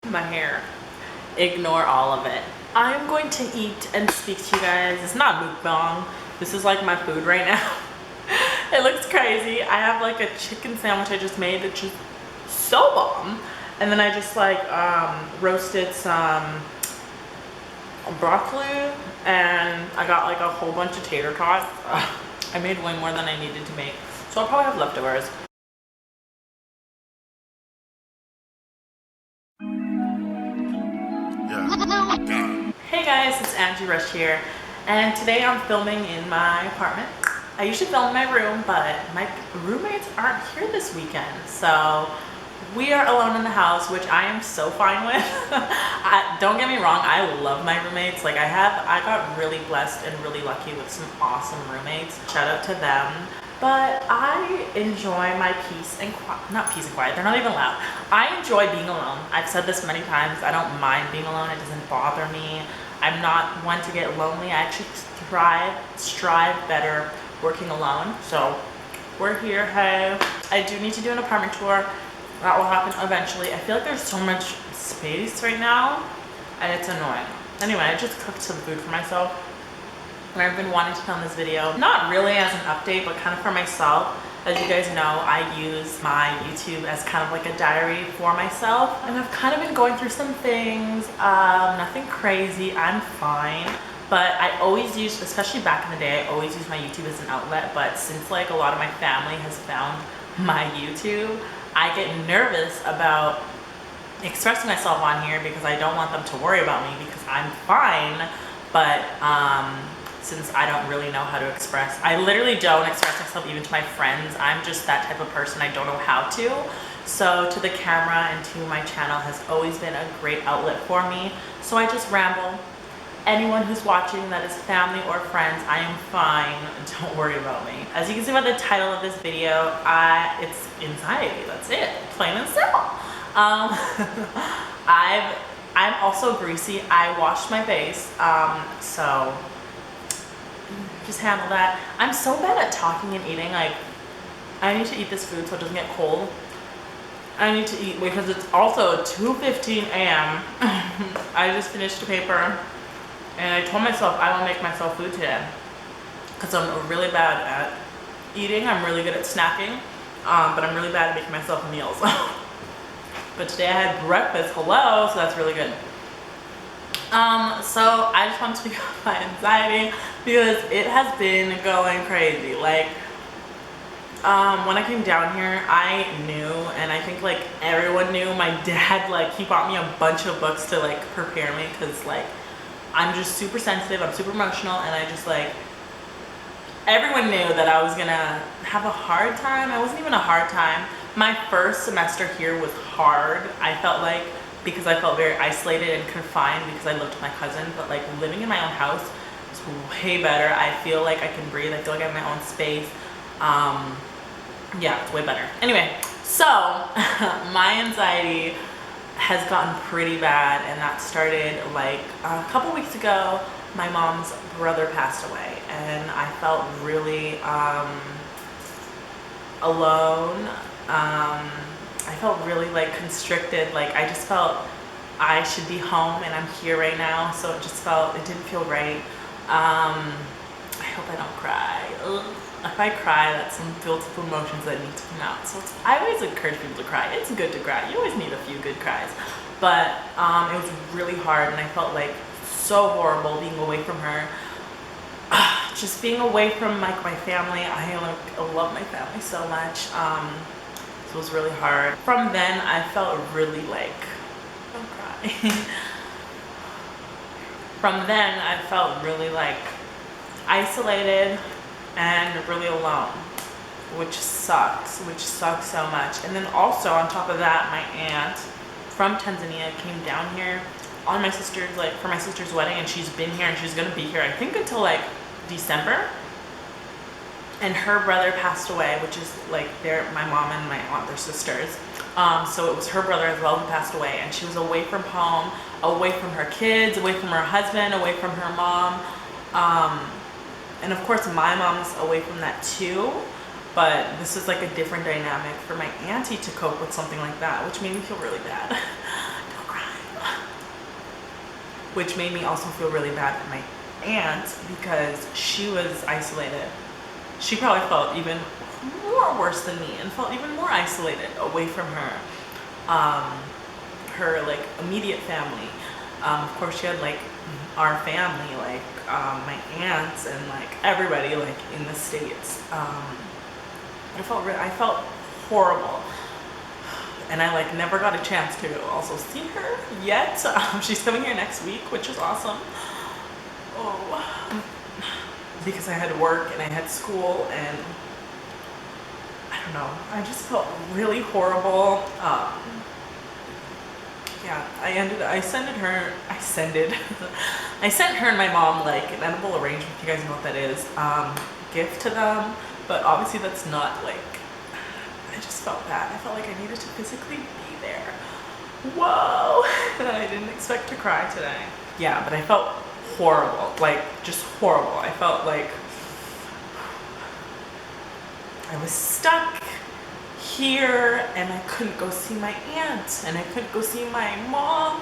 my hair. Ignore all of it. I'm going to eat and speak to you guys. It's not mukbang. This is like my food right now. It looks crazy. I have like a chicken sandwich I just made that's just so bomb. And then I just like roasted some broccoli, and I got like a whole bunch of tater tots. I made way more than I needed to make, so I'll probably have leftovers. Hey guys, it's Angie Rush here, and today I'm filming in my apartment. I usually film in my room, but my roommates aren't here this weekend, so we are alone in the house, which I am so fine with. Don't get me wrong, I love my roommates. Like I got really blessed and really lucky with some awesome roommates. Shout out to them. But I enjoy my peace and not peace and quiet, they're not even loud. I enjoy being alone. I've said this many times, I don't mind being alone, it doesn't bother me. I'm not one to get lonely. I actually strive better working alone. So we're here. Hey, I do need to do an apartment tour. That will happen eventually. I feel like there's so much space right now and it's annoying. Anyway, I just cooked some food for myself. And I've been wanting to film this video, not really as an update, but kind of for myself. As you guys know, I use my YouTube as kind of like a diary for myself. And I've kind of been going through some things, nothing crazy, I'm fine. But I always use, especially back in the day, I always use my YouTube as an outlet. But since like a lot of my family has found my YouTube, I get nervous about expressing myself on here because I don't want them to worry about me because I'm fine. But since I don't really know how to express, I literally don't express myself even to my friends. I'm just that type of person, I don't know how to. So to the camera and to my channel has always been a great outlet for me. So I just ramble. Anyone who's watching that is family or friends, I am fine, don't worry about me. As you can see by the title of this video, it's anxiety, that's it, plain and simple. I'm also greasy. I washed my face, so just handle that. I'm so bad at talking and eating. Like, I need to eat this food so it doesn't get cold. I need to eat because it's also 2:15 a.m. I just finished the paper and I told myself I will make myself food today because I'm really bad at eating. I'm really good at snacking, but I'm really bad at making myself meals. But today I had breakfast, hello, so that's really good. So I just want to speak about my anxiety because it has been going crazy. Like, when I came down here, I knew, and I think like everyone knew, my dad, like, he bought me a bunch of books to like prepare me because like I'm just super sensitive, I'm super emotional, and I just like, everyone knew that I was gonna have a hard time. It wasn't even a hard time. My first semester here was hard. I felt like, because I felt very isolated and confined because I lived with my cousin, but like living in my own house is way better. I feel like I can breathe. I feel like I have my own space. Yeah, it's way better. Anyway, so my anxiety has gotten pretty bad, and that started like a couple weeks ago. My mom's brother passed away, and I felt really alone. I felt really like constricted. Like I just felt I should be home and I'm here right now, so it didn't feel right. I hope I don't cry. Ugh. If I cry, that's some built up emotions that need to come out. So I always encourage people to cry. It's good to cry. You always need a few good cries. But it was really hard, and I felt like so horrible being away from her. Just being away from like my family. I love my family so much. So it was really hard. From then, I felt really like, don't cry. From then, I felt really like isolated and really alone, which sucks so much. And then also on top of that, my aunt from Tanzania came down here on my sister's, like for my sister's wedding, and she's been here and she's gonna be here I think until like December. And her brother passed away, which is like my mom and my aunt, they're sisters. So it was her brother as well who passed away, and she was away from home, away from her kids, away from her husband, away from her mom. And of course my mom's away from that too, but this is like a different dynamic for my auntie to cope with something like that, which made me feel really bad. Don't cry. which made me also feel really bad for my aunt because she was isolated. She probably felt even more worse than me and felt even more isolated away from her like immediate family. Of course she had like our family, like my aunts and like everybody like in the States. I felt horrible, and I like never got a chance to also see her yet. She's coming here next week, which is awesome. Oh, because I had work and I had school, and I don't know, I just felt really horrible. Yeah, I sent her and my mom like an edible arrangement, if you guys know what that is, gift to them, but obviously that's not like, I just felt bad. I felt like I needed to physically be there. Whoa, I didn't expect to cry today. Yeah, but I felt horrible, like just horrible. I felt like I was stuck here and I couldn't go see my aunt and I couldn't go see my mom.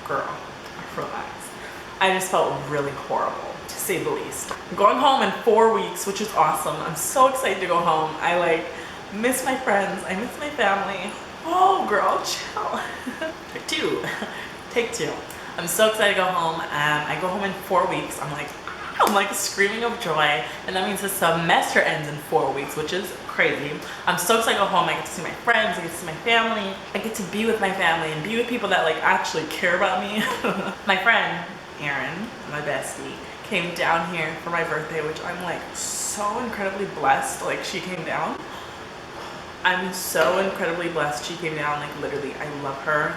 Girl, relax. I just felt really horrible, to say the least. I'm going home in 4 weeks, which is awesome. I'm so excited to go home. I like miss my friends, I miss my family. Oh girl, chill. Take two. I'm so excited to go home. I go home in 4 weeks. I'm like screaming of joy, and that means the semester ends in 4 weeks, which is crazy. I'm so excited to go home. I get to see my friends, I get to see my family, I get to be with my family and be with people that like actually care about me. My friend Erin, my bestie, came down here for my birthday, which I'm like so incredibly blessed. Like she came down. I'm so incredibly blessed she came down. Like literally, I love her.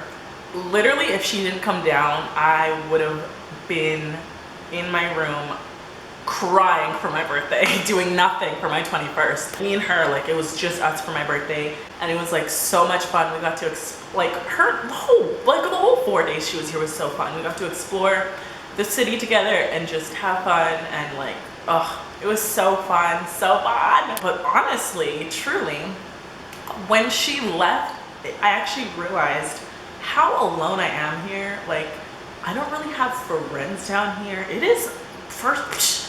Literally, if she didn't come down, I would have been in my room crying for my birthday, doing nothing for my 21st. Me and her, like it was just us for my birthday, and it was like so much fun. We got to the whole 4 days she was here was so fun. We got to explore the city together and just have fun, and like, oh, it was so fun, so fun. But honestly, truly, when she left, I actually realized how alone I am here. Like, I don't really have friends down here. It is first.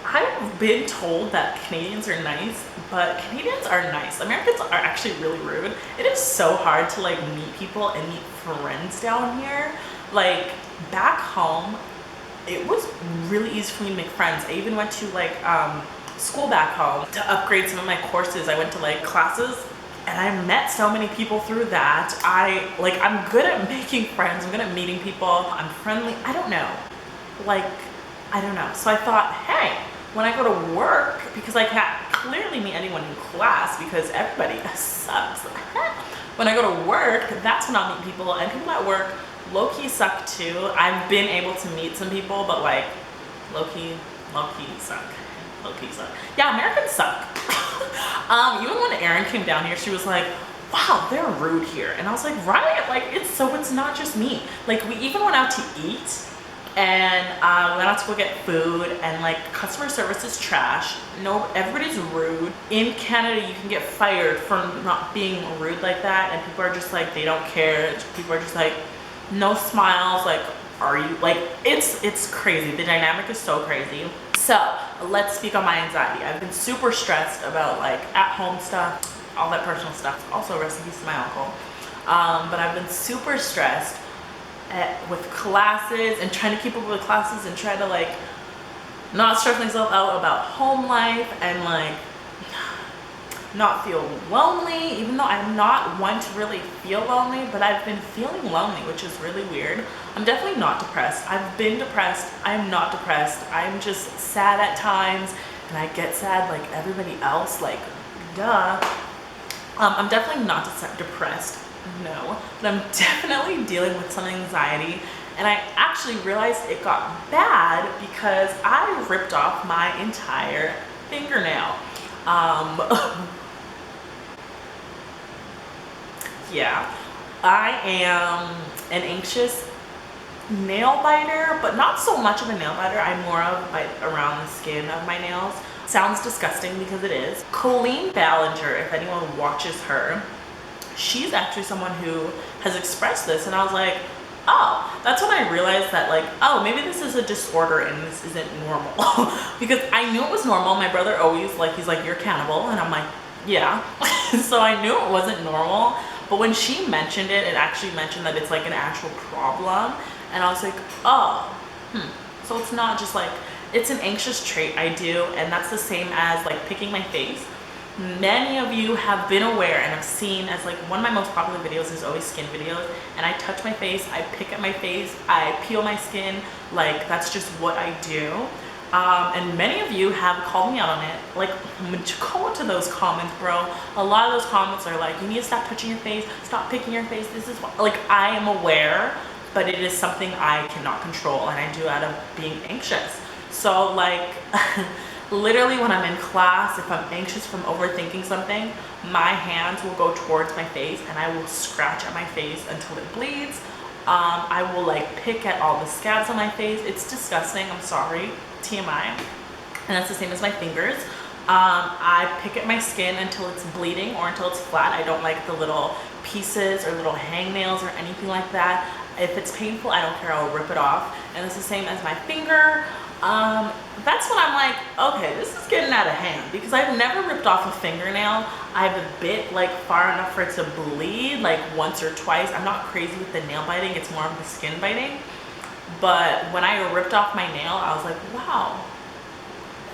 I've been told that Canadians are nice, but Canadians are nice. Americans are actually really rude. It is so hard to like meet people and meet friends down here. Like back home, it was really easy for me to make friends. I even went to like school back home to upgrade some of my courses. I went to like classes, and I met so many people through that. I'm good at making friends. I'm good at meeting people. I'm friendly. I don't know. So I thought, hey, when I go to work, because I can't clearly meet anyone in class because everybody sucks. When I go to work, that's when I'll meet people, and people at work low-key suck too. I've been able to meet some people, but like low-key suck. Low-key suck. Yeah, Americans suck. Even when Erin came down here, she was like, wow, they're rude here. And I was like, right? Like, it's not just me. Like, we even went out to eat, and went out to go get food, and like customer service is trash. No, everybody's rude. In Canada, you can get fired for not being rude like that, and people are just like, they don't care. People are just like, no smiles, like, are you, like, it's crazy. The dynamic is so crazy. So let's speak on my anxiety. I've been super stressed about like at-home stuff, all that personal stuff. Also, rest in peace to my uncle. But I've been super stressed with classes and trying to keep up with classes and try to like not stress myself out about home life and like not feel lonely, even though I'm not one to really feel lonely, but I've been feeling lonely, which is really weird. I'm definitely not depressed. I've been depressed. I'm not depressed. I'm just sad at times, and I get sad like everybody else, like duh. I'm definitely not depressed, no, but I'm definitely dealing with some anxiety, and I actually realized it got bad because I ripped off my entire fingernail. Yeah, I am an anxious nail biter, but not so much of a nail biter. I'm more of a bite around the skin of my nails. Sounds disgusting because it is. Colleen Ballinger, if anyone watches her, she's actually someone who has expressed this, and I was like, oh, that's when I realized that, like, oh, maybe this is a disorder and this isn't normal. Because I knew it was normal. My brother always, like, he's like, you're cannibal, and I'm like, yeah. So I knew it wasn't normal, but when she mentioned it, it actually mentioned that it's like an actual problem, and I was like, oh, so it's not just like, it's an anxious trait I do, and that's the same as like picking my face. Many of you have been aware and have seen, as like one of my most popular videos is always skin videos, and I touch my face, I pick at my face, I peel my skin, like that's just what I do. And many of you have called me out on it. Like, go into those comments, bro. A lot of those comments are like, you need to stop touching your face, stop picking your face. This is what, like, I am aware, but it is something I cannot control, and I do out of being anxious. So like, literally when I'm in class, if I'm anxious from overthinking something, my hands will go towards my face and I will scratch at my face until it bleeds. I will like pick at all the scabs on my face. It's disgusting, I'm sorry, TMI. And that's the same as my fingers. I pick at my skin until it's bleeding or until it's flat. I don't like the little pieces or little hangnails or anything like that. If it's painful, I don't care, I'll rip it off. And it's the same as my finger. That's when I'm like, okay, this is getting out of hand, because I've never ripped off a fingernail. I've bit like far enough for it to bleed like once or twice. I'm not crazy with the nail biting, it's more of the skin biting. But when I ripped off my nail, I was like, wow,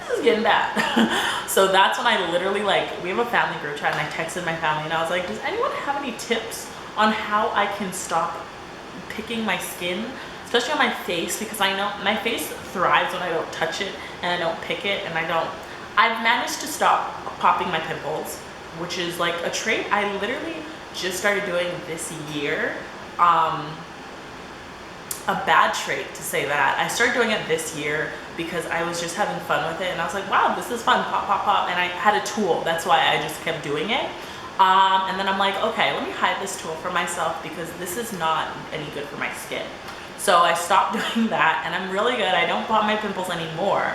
this is getting bad. So that's when I literally, like, we have a family group chat, and I texted my family and I was like, does anyone have any tips on how I can stop picking my skin, especially on my face? Because I know my face thrives when I don't touch it and I don't pick it, and I've managed to stop popping my pimples, which is like a trait I literally just started doing this year. A bad trait to say that. I started doing it this year because I was just having fun with it, and I was like, wow, this is fun, pop, pop, pop, and I had a tool. That's why I just kept doing it. And then I'm like, okay, let me hide this tool from myself, because this is not any good for my skin. So I stopped doing that, and I'm really good. I don't pop my pimples anymore,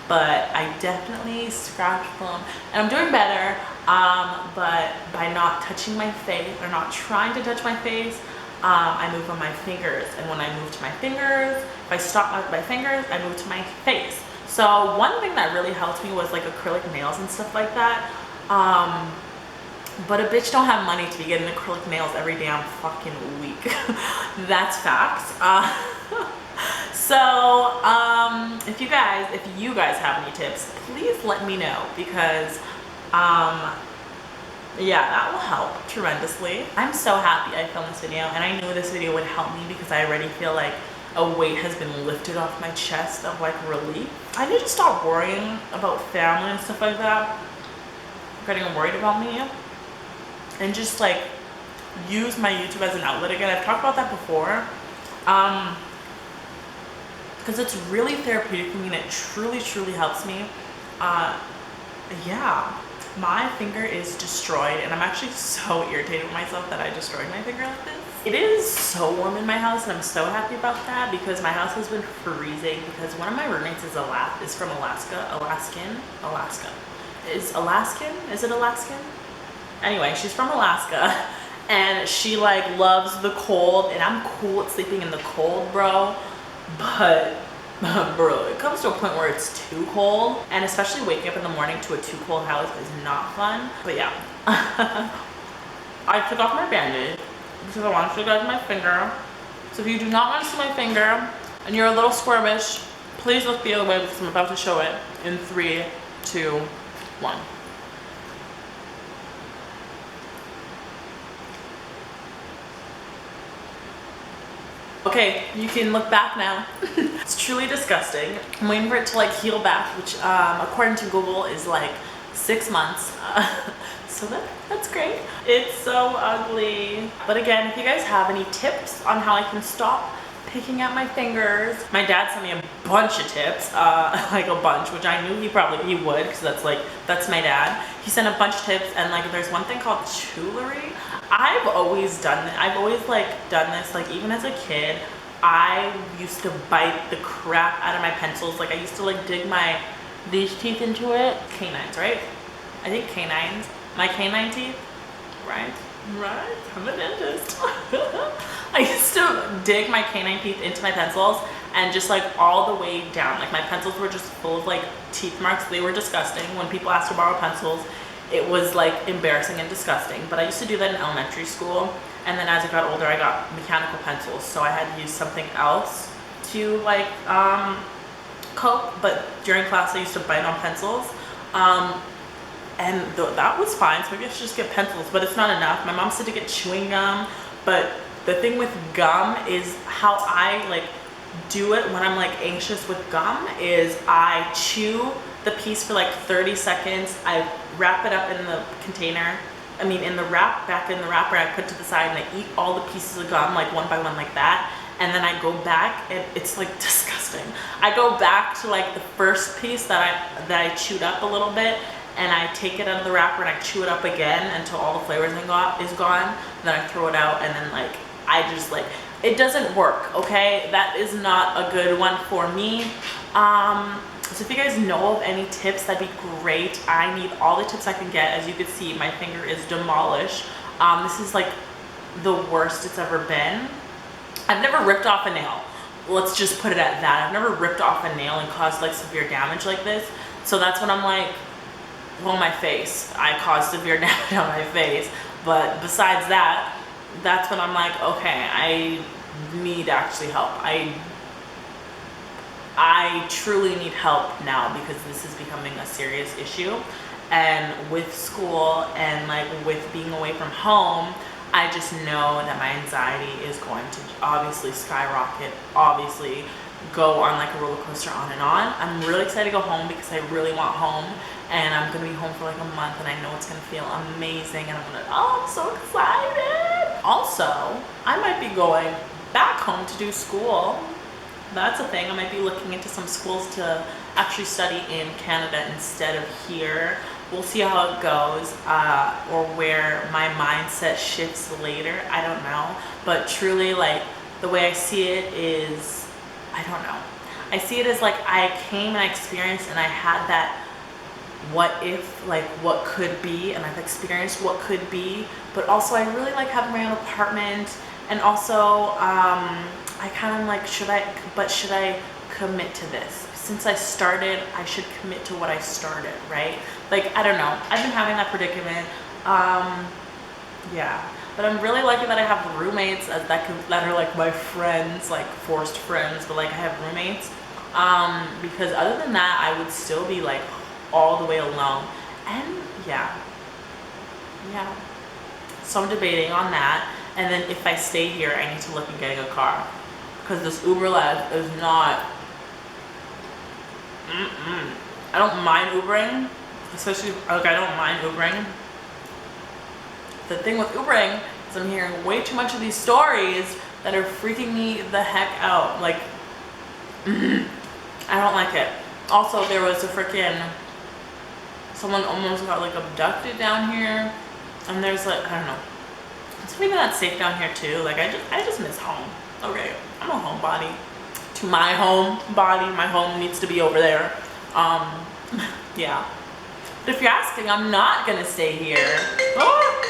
but I definitely scratch them, and I'm doing better. But by not touching my face, or not trying to touch my face, I move on my fingers, and when I move to my fingers, if I stop my fingers, I move to my face. So one thing that really helped me was like acrylic nails and stuff like that. But a bitch don't have money to be getting acrylic nails every damn fucking week. That's facts. So if you guys have any tips, please let me know, because yeah, that will help tremendously. I'm so happy I filmed this video, and I knew this video would help me because I already feel like a weight has been lifted off my chest of like relief. I need to stop worrying about family and stuff like that, getting worried about me, and just like use my YouTube as an outlet again. I've talked about that before, because it's really therapeutic for me, and it truly helps me. Yeah, my finger is destroyed, and I'm actually so irritated with myself that I destroyed my finger like this. It is so warm in my house, and I'm so happy about that, because my house has been freezing, because one of my roommates is from Alaska. Alaska. Is it Alaskan? Anyway, she's from Alaska, and she like loves the cold, and I'm cool at sleeping in the cold, bro. But bro, it comes to a point where it's too cold, and especially waking up in the morning to a too cold house is not fun. But yeah, I took off my bandage because I want to show you guys my finger. So if you do not want to see my finger and you're a little squirmish, please look the other way, because I'm about to show it in 3, 2, 1. Okay, you can look back now. It's truly disgusting. I'm waiting for it to like heal back, which according to Google is like 6 months. So that's great. It's so ugly. But again, if you guys have any tips on how I can stop picking at my fingers, my dad sent me a bunch of tips, like a bunch, which I knew he would, because that's my dad. He sent a bunch of tips, and like there's one thing called jewelry. I've always done it. I've always like done this, like even as a kid, I used to bite the crap out of my pencils. Like I used to like dig these teeth into it. Canines, right? I think canines. My canine teeth, right? Right? I'm a dentist. I used to dig my canine teeth into my pencils and just like all the way down. Like my pencils were just full of like teeth marks. They were disgusting. When people asked to borrow pencils, it was like embarrassing and disgusting. But I used to do that in elementary school. And then as I got older, I got mechanical pencils. So I had to use something else to like cope. But during class, I used to bite on pencils. And that was fine, so maybe I should just get pencils, but it's not enough. My mom said to get chewing gum, but the thing with gum is how I like do it when I'm like anxious with gum is I chew the piece for like 30 seconds, I wrap it up in the container, in the wrap, back in the wrapper, I put to the side and I eat all the pieces of gum like one by one like that, and then I go back and it's like disgusting. I go back to like the first piece that I chewed up a little bit, and I take it out of the wrapper and I chew it up again until all the flavors is gone. Then I throw it out, and then like I just like, it doesn't work, okay? That is not a good one for me. So if you guys know of any tips, that'd be great. I need all the tips I can get. As you can see, my finger is demolished. This is like the worst it's ever been. I've never ripped off a nail. Let's just put it at that. I've never ripped off a nail and caused like severe damage like this. So that's when I'm like, well, my face, I caused severe damage on my face. But besides that, that's when I'm like, okay, I need actually help. I truly need help now because this is becoming a serious issue. And with school and like with being away from home, I just know that my anxiety is going to obviously skyrocket, obviously go on like a roller coaster on and on. I'm really excited to go home because I really want home, and I'm gonna be home for like a month, and I know it's gonna feel amazing, and I'm so excited. Also, I might be going back home to do school. That's a thing. I might be looking into some schools to actually study in Canada instead of here. We'll see how it goes, or where my mindset shifts later. I don't know, but truly, like, the way I see it is, I don't know. I see it as like I came and I experienced and I had that what if, like what could be, and I've experienced what could be, but also I really like having my own apartment, and also I kind of like, should I commit to this? Since I started, I should commit to what I started, right? Like, I don't know. I've been having that predicament. Yeah. But I'm really lucky that I have roommates that are like my friends, like forced friends, but like I have roommates. Because other than that, I would still be like all the way alone. And yeah. So I'm debating on that. And then if I stay here, I need to look at getting a car. Because this Uber life is not... I don't mind Ubering. Especially, like, I don't mind Ubering. The thing with Ubering is I'm hearing way too much of these stories that are freaking me the heck out. Like, I don't like it. Also, there was a freaking, someone almost got like abducted down here, and there's like, I don't know, it's not even that safe down here too. Like, I just miss home. Okay, I'm a homebody. To my home body, my home needs to be over there. Yeah. But if you're asking, I'm not gonna stay here.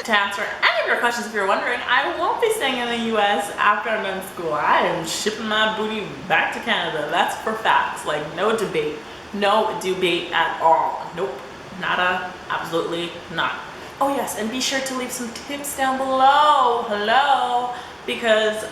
To answer any of your questions, if you're wondering, I won't be staying in the US after I'm done school. I am shipping my booty back to Canada. That's for facts. Like, no debate. No debate at all. Nope. Nada. Absolutely not. Oh yes, and be sure to leave some tips down below. Hello. Because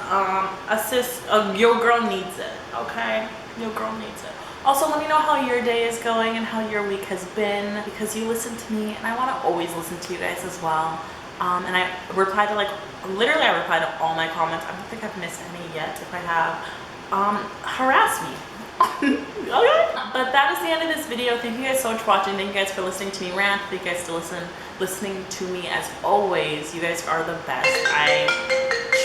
your girl needs it. Okay? Your girl needs it. Also, let me know how your day is going and how your week has been, because you listen to me and I want to always listen to you guys as well. And I reply to, like, literally I reply to all my comments. I don't think I've missed any yet. If I have, harass me. Okay? But that is the end of this video. Thank you guys so much for watching. Thank you guys for listening to me rant. Thank you guys for listening to me as always. You guys are the best. I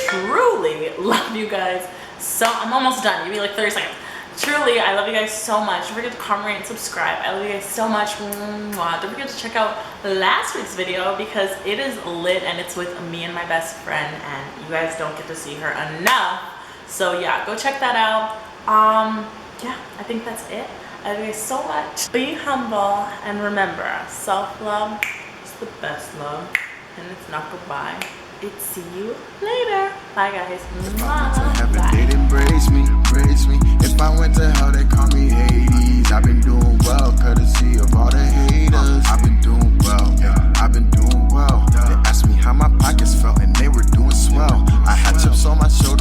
truly love you guys. So I'm almost done. Give me like 30 seconds. Truly, I love you guys so much. Don't forget to comment, rate, and subscribe. I love you guys so much. Don't forget to check out last week's video because it is lit and it's with me and my best friend, and you guys don't get to see her enough. So yeah, go check that out. Yeah, I think that's it. I love you guys so much. Be humble, and remember, self-love is the best love, and it's not goodbye. see you later. Bye guys. Bye.